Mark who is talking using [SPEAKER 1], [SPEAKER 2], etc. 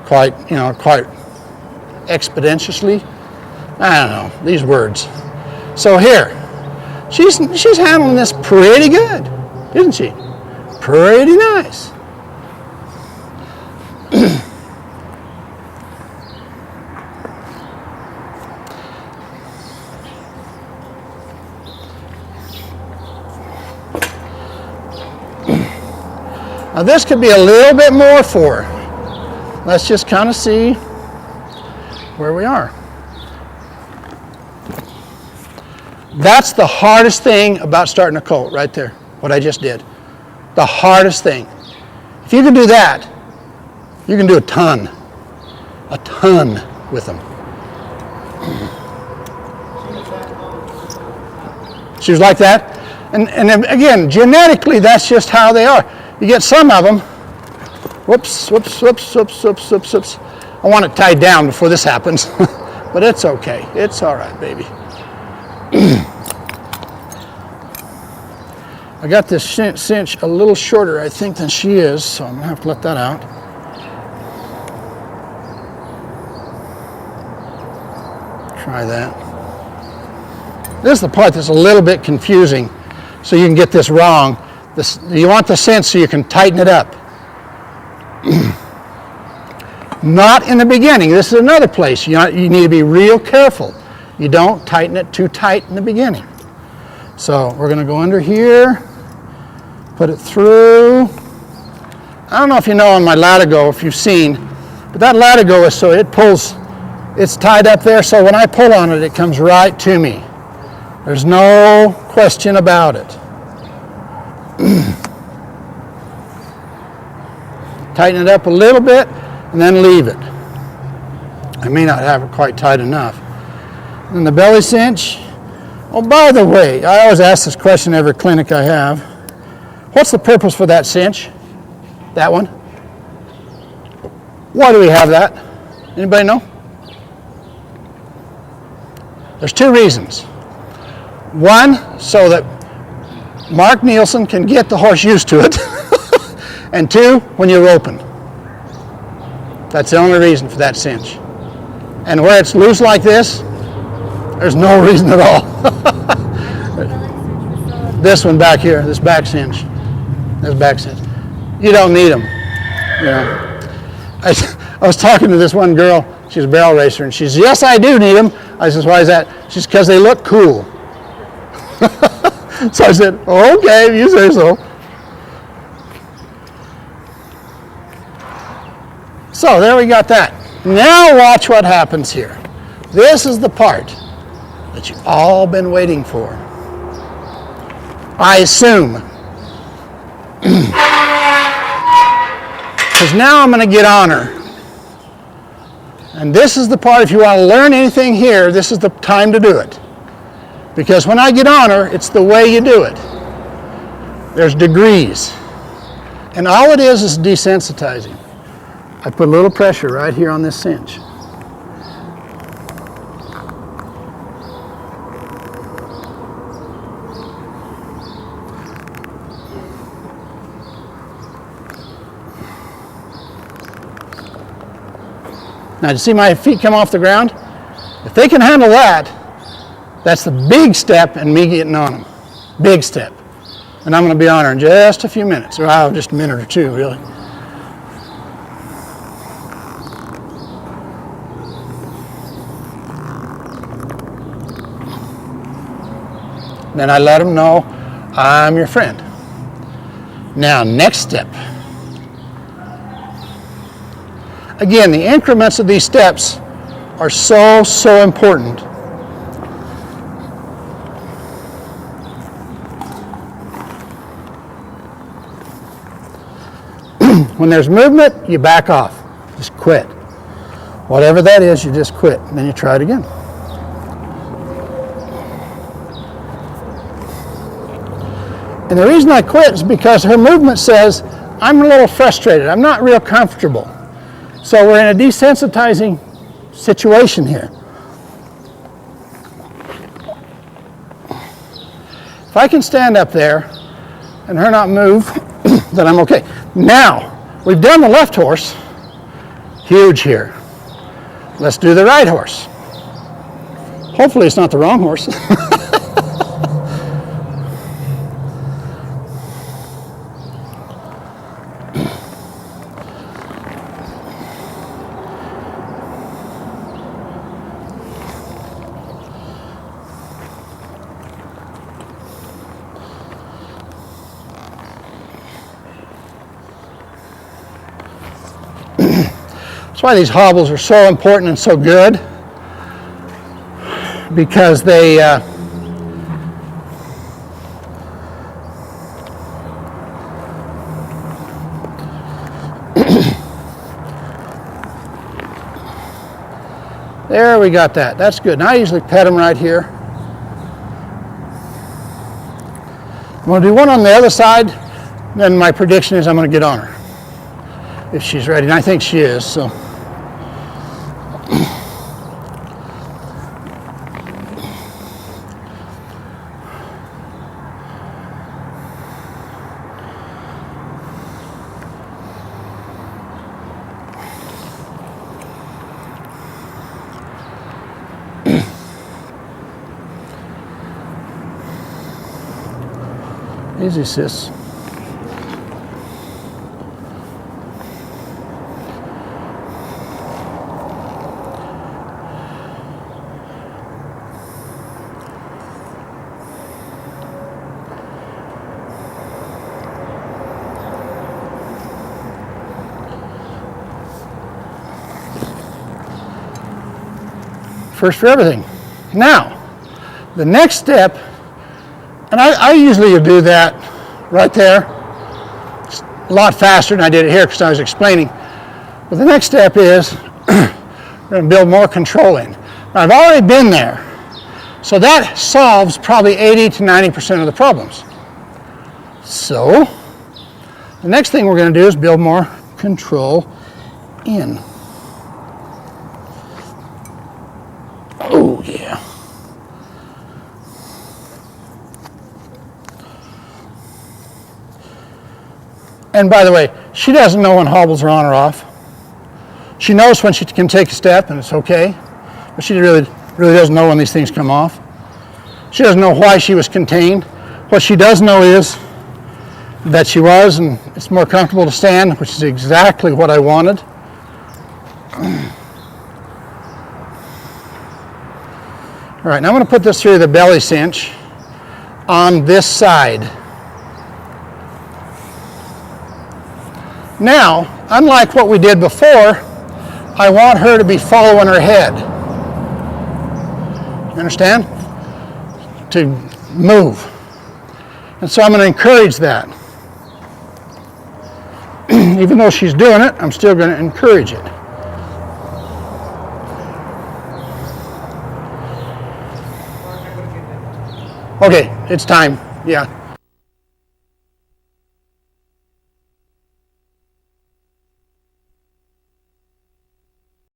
[SPEAKER 1] quite expeditiously. I don't know, these words. So here, she's handling this pretty good, isn't she? Pretty nice. Now this could be a little bit more for her. Let's just kind of see where we are. That's the hardest thing about starting a colt right there, what I just did. The hardest thing. If you can do that, you can do a ton with them. She was like that? And then again, genetically, that's just how they are. You get some of them, whoops. I want it tied down before this happens, but it's okay. It's all right, baby. I got this cinch a little shorter, I think, than she is, so I'm gonna have to let that out. Try that. This is the part that's a little bit confusing, so you can get this wrong. You want the cinch so you can tighten it up. Not in the beginning. This is another place. You need to be real careful. You don't tighten it too tight in the beginning. So we're going to go under here, put it through. I don't know if you know on my latigo, if you've seen, but that latigo is so it pulls, it's tied up there, so when I pull on it, it comes right to me. There's no question about it. Tighten it up a little bit and then leave it. I may not have it quite tight enough. And the belly cinch. Oh, by the way, I always ask this question every clinic I have. What's the purpose for that cinch? That one? Why do we have that? Anybody know? There's two reasons. One, so that Mark Nielsen can get the horse used to it. And two, when you're roping. That's the only reason for that cinch. And where it's loose like this, there's no reason at all. This one back here, this back cinch. This back cinch. You don't need them. You know. I was talking to this one girl, she's a barrel racer, and she says, yes, I do need them. I says, why is that? She says, because they look cool. So I said, okay, if you say so. So there we got that. Now watch what happens here. This is the part that you've all been waiting for. I assume. Because now I'm going to get on her. And this is the part, if you want to learn anything here, this is the time to do it. Because when I get on her, it's the way you do it. There's degrees. And all it is desensitizing. I put a little pressure right here on this cinch. Now, do you see my feet come off the ground? If they can handle that, that's the big step in me getting on them. Big step. And I'm going to be on her in just a few minutes, or just a minute or two, really. Then I let them know I'm your friend. Now, next step. Again, the increments of these steps are so important. When there's movement, you back off. Just quit. Whatever that is, you just quit. And then you try it again. And the reason I quit is because her movement says, I'm a little frustrated. I'm not real comfortable. So we're in a desensitizing situation here. If I can stand up there and her not move, then I'm okay. Now, we've done the left horse. Huge here. Let's do the right horse. Hopefully it's not the wrong horse. That's why these hobbles are so important and so good, because they there, we got that. That's good. Now I usually pet them right here. I'm going to do one on the other side, then my prediction is I'm going to get on her if she's ready, and I think she is. So easy, sis. First for everything. Now, the next step, and I usually do that right there. It's a lot faster than I did it here because I was explaining. But the next step is we're going to build more control in. Now, I've already been there, so that solves probably 80 to 90% of the problems. So the next thing we're going to do is build more control in. Oh, yeah. And by the way, she doesn't know when hobbles are on or off. She knows when she can take a step and it's okay, but she really doesn't know when these things come off. She doesn't know why she was contained. What she does know is that she was, and it's more comfortable to stand, which is exactly what I wanted. All right, now I'm going to put this through the belly cinch on this side. Now, unlike what we did before, I want her to be following her head. You understand? To move. And so I'm going to encourage that. Even though she's doing it, I'm still going to encourage it. Okay, it's time. Yeah.